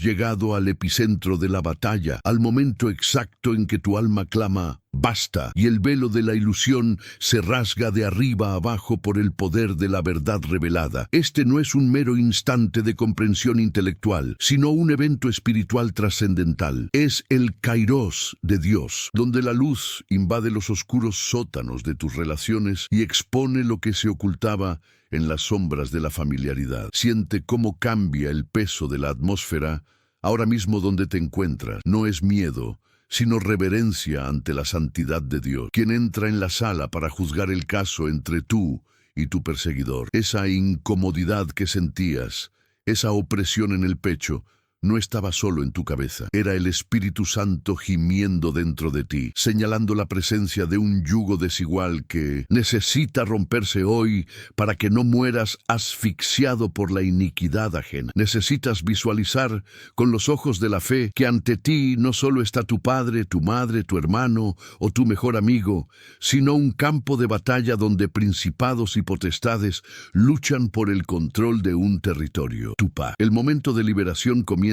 llegado al epicentro de la batalla, al momento exacto en que tu alma clama «Basta», y el velo de la ilusión se rasga de arriba a abajo por el poder de la verdad revelada. Este no es un mero instante de comprensión intelectual, sino un evento espiritual trascendental. Es el Kairos de Dios, donde la luz invade los oscuros sótanos de tus relaciones y expone lo que se ocultaba en las sombras de la familiaridad. Siente cómo cambia el peso de la atmósfera ahora mismo donde te encuentras. No es miedo, sino reverencia ante la santidad de Dios, quien entra en la sala para juzgar el caso entre tú y tu perseguidor. Esa incomodidad que sentías, esa opresión en el pecho, no estaba solo en tu cabeza. Era el Espíritu Santo gimiendo dentro de ti, señalando la presencia de un yugo desigual que necesita romperse hoy para que no mueras asfixiado por la iniquidad ajena. Necesitas visualizar con los ojos de la fe que ante ti no solo está tu padre, tu madre, tu hermano o tu mejor amigo, sino un campo de batalla donde principados y potestades luchan por el control de un territorio. Tu paz. El momento de liberación comienza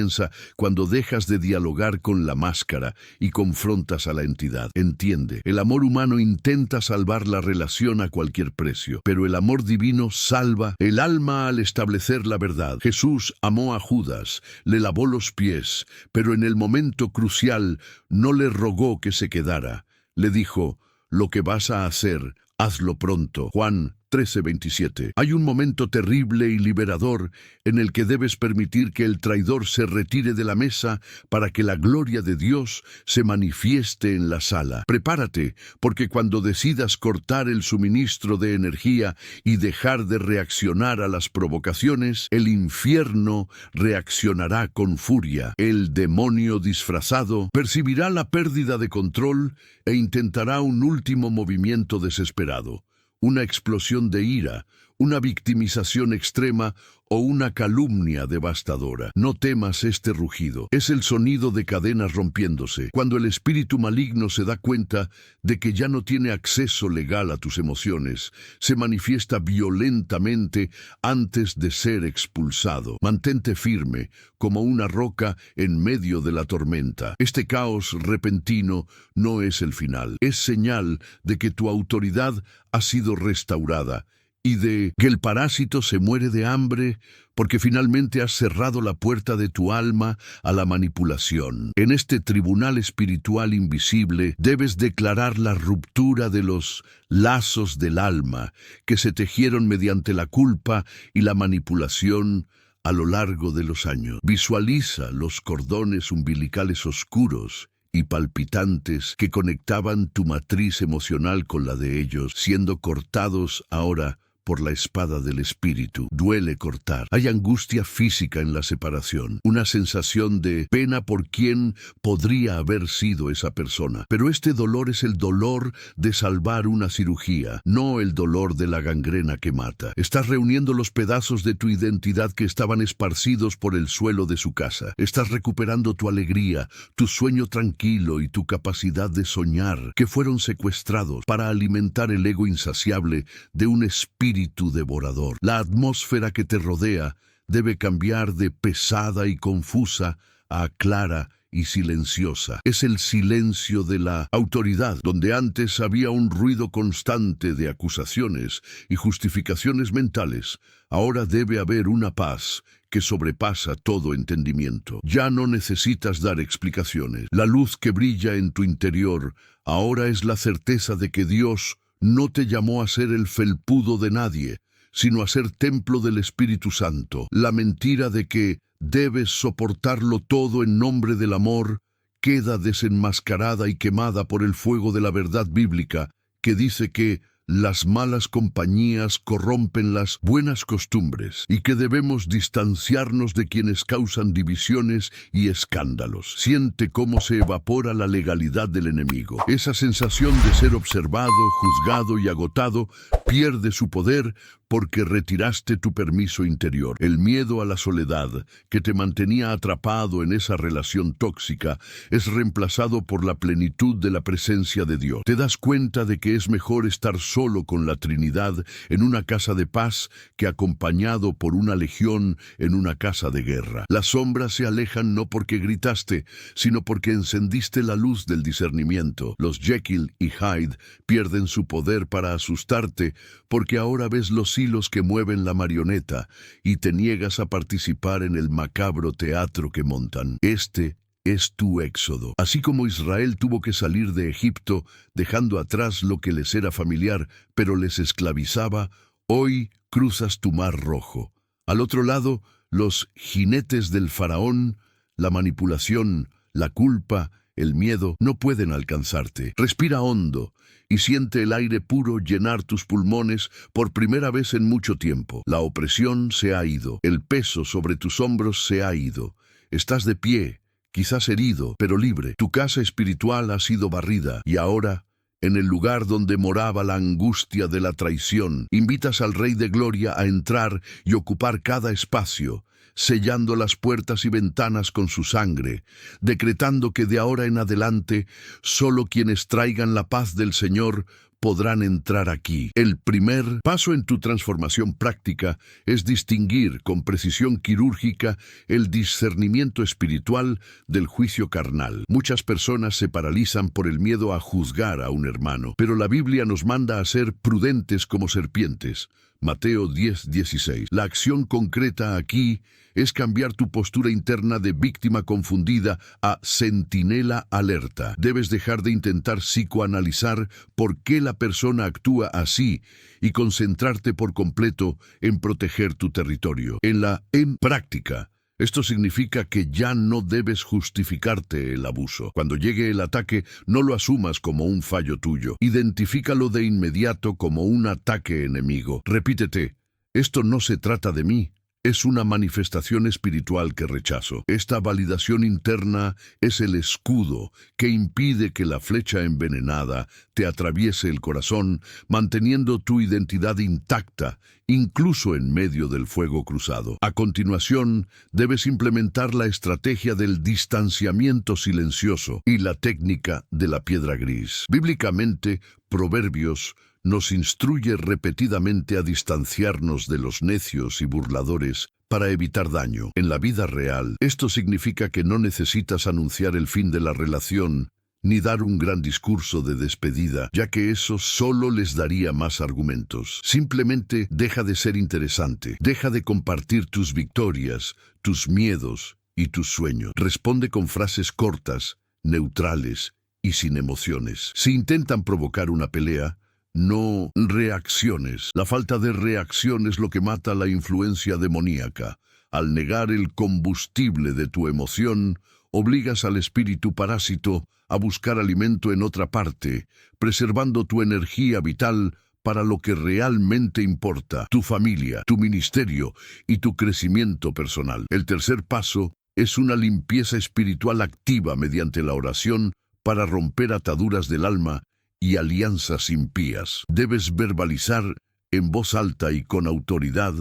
cuando dejas de dialogar con la máscara y confrontas a la entidad. Entiende, el amor humano intenta salvar la relación a cualquier precio, pero el amor divino salva el alma al establecer la verdad. Jesús amó a Judas, le lavó los pies, pero en el momento crucial no le rogó que se quedara. Le dijo: «Lo que vas a hacer, hazlo pronto». Juan 13:27. Hay un momento terrible y liberador en el que debes permitir que el traidor se retire de la mesa para que la gloria de Dios se manifieste en la sala. Prepárate, porque cuando decidas cortar el suministro de energía y dejar de reaccionar a las provocaciones, el infierno reaccionará con furia. El demonio disfrazado percibirá la pérdida de control e intentará un último movimiento desesperado. Una explosión de ira, una victimización extrema o una calumnia devastadora. No temas este rugido. Es el sonido de cadenas rompiéndose, cuando el espíritu maligno se da cuenta de que ya no tiene acceso legal a tus emociones. Se manifiesta violentamente antes de ser expulsado. Mantente firme, como una roca en medio de la tormenta. Este caos repentino no es el final. Es señal de que tu autoridad ha sido restaurada y de que el parásito se muere de hambre porque finalmente has cerrado la puerta de tu alma a la manipulación. En este tribunal espiritual invisible debes declarar la ruptura de los lazos del alma que se tejieron mediante la culpa y la manipulación a lo largo de los años. Visualiza los cordones umbilicales oscuros y palpitantes que conectaban tu matriz emocional con la de ellos, siendo cortados ahora por la espada del espíritu. Duele cortar. Hay angustia física en la separación, una sensación de pena por quien podría haber sido esa persona. Pero este dolor es el dolor de salvar una cirugía, no el dolor de la gangrena que mata. Estás reuniendo los pedazos de tu identidad que estaban esparcidos por el suelo de su casa. Estás recuperando tu alegría, tu sueño tranquilo y tu capacidad de soñar, que fueron secuestrados para alimentar el ego insaciable de un espíritu devorador. La atmósfera que te rodea debe cambiar de pesada y confusa a clara y silenciosa. Es el silencio de la autoridad, donde antes había un ruido constante de acusaciones y justificaciones mentales. Ahora debe haber una paz que sobrepasa todo entendimiento. Ya no necesitas dar explicaciones. La luz que brilla en tu interior ahora es la certeza de que Dios no te llamó a ser el felpudo de nadie, sino a ser templo del Espíritu Santo. La mentira de que debes soportarlo todo en nombre del amor queda desenmascarada y quemada por el fuego de la verdad bíblica, que dice que las malas compañías corrompen las buenas costumbres y que debemos distanciarnos de quienes causan divisiones y escándalos. Siente cómo se evapora la legalidad del enemigo. Esa sensación de ser observado, juzgado y agotado pierde su poder porque retiraste tu permiso interior. El miedo a la soledad, que te mantenía atrapado en esa relación tóxica, es reemplazado por la plenitud de la presencia de Dios. Te das cuenta de que es mejor estar solo con la Trinidad en una casa de paz que acompañado por una legión en una casa de guerra. Las sombras se alejan no porque gritaste, sino porque encendiste la luz del discernimiento. Los Jekyll y Hyde pierden su poder para asustarte porque ahora ves los hilos que mueven la marioneta y te niegas a participar en el macabro teatro que montan. Este es tu éxodo. Así como Israel tuvo que salir de Egipto, dejando atrás lo que les era familiar, pero les esclavizaba, hoy cruzas tu mar rojo. Al otro lado, los jinetes del faraón, la manipulación, la culpa, el miedo, no pueden alcanzarte. Respira hondo y siente el aire puro llenar tus pulmones por primera vez en mucho tiempo. La opresión se ha ido, el peso sobre tus hombros se ha ido. Estás de pie, quizás herido, pero libre. Tu casa espiritual ha sido barrida y ahora, en el lugar donde moraba la angustia de la traición, invitas al Rey de Gloria a entrar y ocupar cada espacio, sellando las puertas y ventanas con su sangre, decretando que de ahora en adelante solo quienes traigan la paz del Señor podrán entrar aquí. El primer paso en tu transformación práctica es distinguir con precisión quirúrgica el discernimiento espiritual del juicio carnal. Muchas personas se paralizan por el miedo a juzgar a un hermano, pero la Biblia nos manda a ser prudentes como serpientes. Mateo 10:16. La acción concreta aquí es cambiar tu postura interna de víctima confundida a centinela alerta. Debes dejar de intentar psicoanalizar por qué la persona actúa así y concentrarte por completo en proteger tu territorio. En práctica, esto significa que ya no debes justificarte el abuso. Cuando llegue el ataque, no lo asumas como un fallo tuyo. Identifícalo de inmediato como un ataque enemigo. Repítete, esto no se trata de mí. Es una manifestación espiritual que rechazo. Esta validación interna es el escudo que impide que la flecha envenenada te atraviese el corazón, manteniendo tu identidad intacta, incluso en medio del fuego cruzado. A continuación, debes implementar la estrategia del distanciamiento silencioso y la técnica de la piedra gris. Bíblicamente, Proverbios nos instruye repetidamente a distanciarnos de los necios y burladores para evitar daño. En la vida real, esto significa que no necesitas anunciar el fin de la relación ni dar un gran discurso de despedida, ya que eso solo les daría más argumentos. Simplemente deja de ser interesante, deja de compartir tus victorias, tus miedos y tus sueños. Responde con frases cortas, neutrales y sin emociones. Si intentan provocar una pelea, no reacciones. La falta de reacción es lo que mata la influencia demoníaca. Al negar el combustible de tu emoción, obligas al espíritu parásito a buscar alimento en otra parte, preservando tu energía vital para lo que realmente importa, tu familia, tu ministerio y tu crecimiento personal. El tercer paso es una limpieza espiritual activa mediante la oración para romper ataduras del alma y alianzas impías. Debes verbalizar en voz alta y con autoridad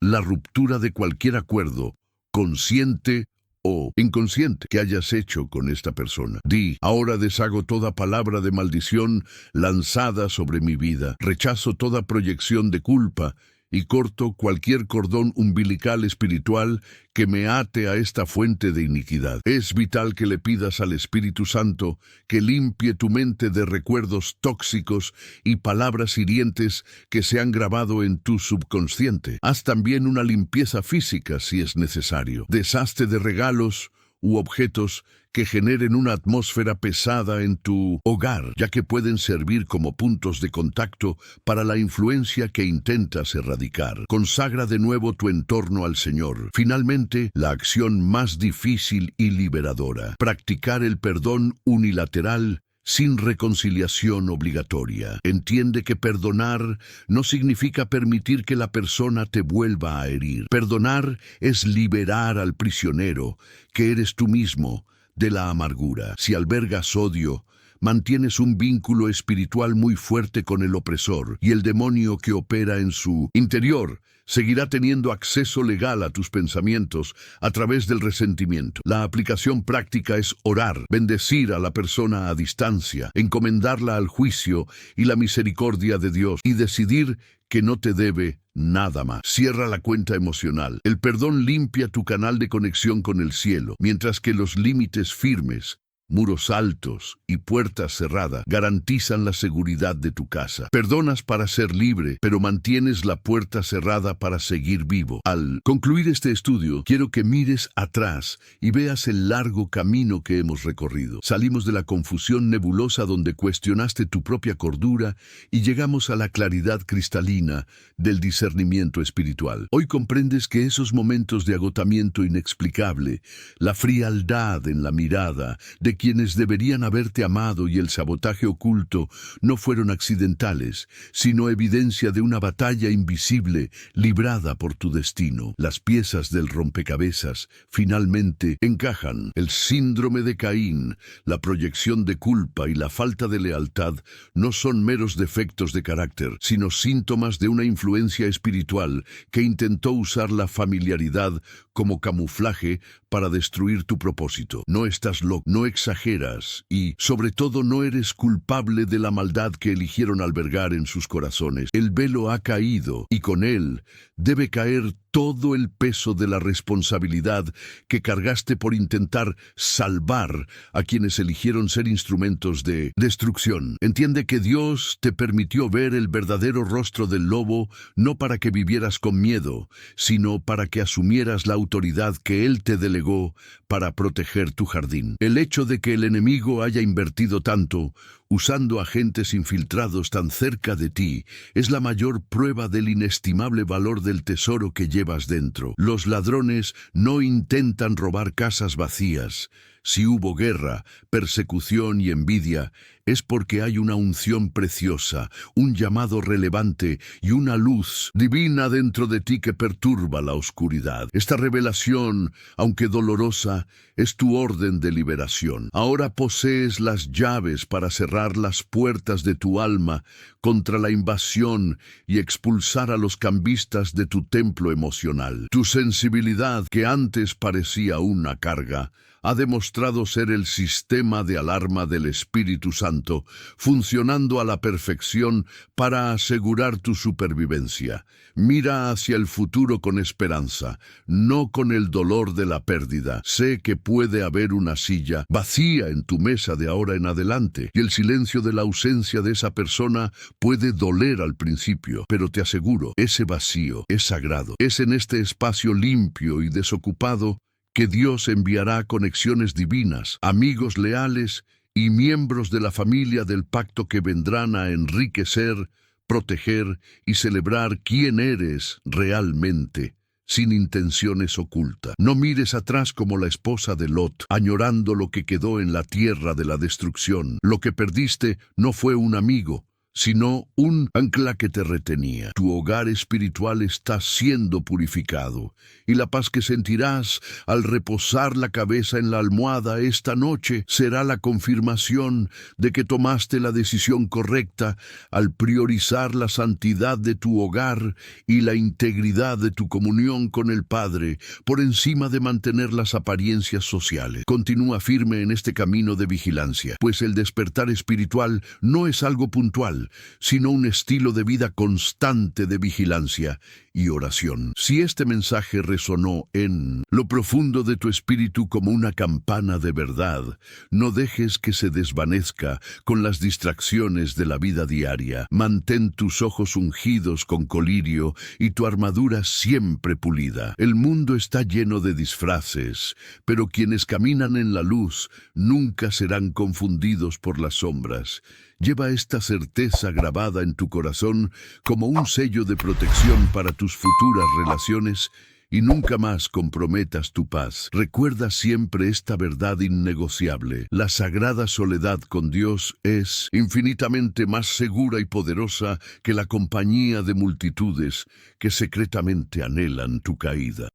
la ruptura de cualquier acuerdo, consciente o inconsciente, que hayas hecho con esta persona. Di, ahora deshago toda palabra de maldición lanzada sobre mi vida, rechazo toda proyección de culpa y corto cualquier cordón umbilical espiritual que me ate a esta fuente de iniquidad. Es vital que le pidas al Espíritu Santo que limpie tu mente de recuerdos tóxicos y palabras hirientes que se han grabado en tu subconsciente. Haz también una limpieza física si es necesario. Deshazte de regalos u objetos que generen una atmósfera pesada en tu hogar, ya que pueden servir como puntos de contacto para la influencia que intentas erradicar. Consagra de nuevo tu entorno al Señor. Finalmente, la acción más difícil y liberadora: practicar el perdón unilateral sin reconciliación obligatoria. Entiende que perdonar no significa permitir que la persona te vuelva a herir. Perdonar es liberar al prisionero, que eres tú mismo, de la amargura. Si albergas odio, mantienes un vínculo espiritual muy fuerte con el opresor, y el demonio que opera en su interior seguirá teniendo acceso legal a tus pensamientos a través del resentimiento. La aplicación práctica es orar, bendecir a la persona a distancia, encomendarla al juicio y la misericordia de Dios, y decidir que no te debe nada más. Cierra la cuenta emocional. El perdón limpia tu canal de conexión con el cielo, mientras que los límites firmes, muros altos y puertas cerradas garantizan la seguridad de tu casa. Perdonas para ser libre, pero mantienes la puerta cerrada para seguir vivo. Al concluir este estudio, quiero que mires atrás y veas el largo camino que hemos recorrido. Salimos de la confusión nebulosa donde cuestionaste tu propia cordura y llegamos a la claridad cristalina del discernimiento espiritual. Hoy comprendes que esos momentos de agotamiento inexplicable, la frialdad en la mirada de quienes deberían haberte amado y el sabotaje oculto no fueron accidentales, sino evidencia de una batalla invisible librada por tu destino. Las piezas del rompecabezas finalmente encajan. El síndrome de Caín, la proyección de culpa y la falta de lealtad no son meros defectos de carácter, sino síntomas de una influencia espiritual que intentó usar la familiaridad como camuflaje para destruir tu propósito. No estás loco, no exageras y, sobre todo, no eres culpable de la maldad que eligieron albergar en sus corazones. El velo ha caído y con él debe caer todo el peso de la responsabilidad que cargaste por intentar salvar a quienes eligieron ser instrumentos de destrucción. Entiende que Dios te permitió ver el verdadero rostro del lobo no para que vivieras con miedo, sino para que asumieras la autoridad que Él te delegó para proteger tu jardín. El hecho de que el enemigo haya invertido tanto, usando agentes infiltrados tan cerca de ti, es la mayor prueba del inestimable valor del tesoro que llevas dentro. Los ladrones no intentan robar casas vacías. Si hubo guerra, persecución y envidia, es porque hay una unción preciosa, un llamado relevante y una luz divina dentro de ti que perturba la oscuridad. Esta revelación, aunque dolorosa, es tu orden de liberación. Ahora posees las llaves para cerrar las puertas de tu alma contra la invasión y expulsar a los cambistas de tu templo emocional. Tu sensibilidad, que antes parecía una carga, ha demostrado ser el sistema de alarma del Espíritu Santo, funcionando a la perfección para asegurar tu supervivencia. Mira hacia el futuro con esperanza, no con el dolor de la pérdida. Sé que puede haber una silla vacía en tu mesa de ahora en adelante, y el silencio de la ausencia de esa persona puede doler al principio, pero te aseguro, ese vacío es sagrado. Es en este espacio limpio y desocupado que Dios enviará conexiones divinas, amigos leales y miembros de la familia del pacto que vendrán a enriquecer, proteger y celebrar quién eres realmente, sin intenciones ocultas. No mires atrás como la esposa de Lot, añorando lo que quedó en la tierra de la destrucción. Lo que perdiste no fue un amigo, sino un ancla que te retenía. Tu hogar espiritual está siendo purificado, y la paz que sentirás al reposar la cabeza en la almohada esta noche será la confirmación de que tomaste la decisión correcta al priorizar la santidad de tu hogar y la integridad de tu comunión con el Padre por encima de mantener las apariencias sociales. Continúa firme en este camino de vigilancia, pues el despertar espiritual no es algo puntual, sino un estilo de vida constante de vigilancia y oración. Si este mensaje resonó en lo profundo de tu espíritu como una campana de verdad, no dejes que se desvanezca con las distracciones de la vida diaria. Mantén tus ojos ungidos con colirio y tu armadura siempre pulida. El mundo está lleno de disfraces, pero quienes caminan en la luz nunca serán confundidos por las sombras. Lleva esta certeza grabada en tu corazón como un sello de protección para tus futuras relaciones y nunca más comprometas tu paz. Recuerda siempre esta verdad innegociable. La sagrada soledad con Dios es infinitamente más segura y poderosa que la compañía de multitudes que secretamente anhelan tu caída.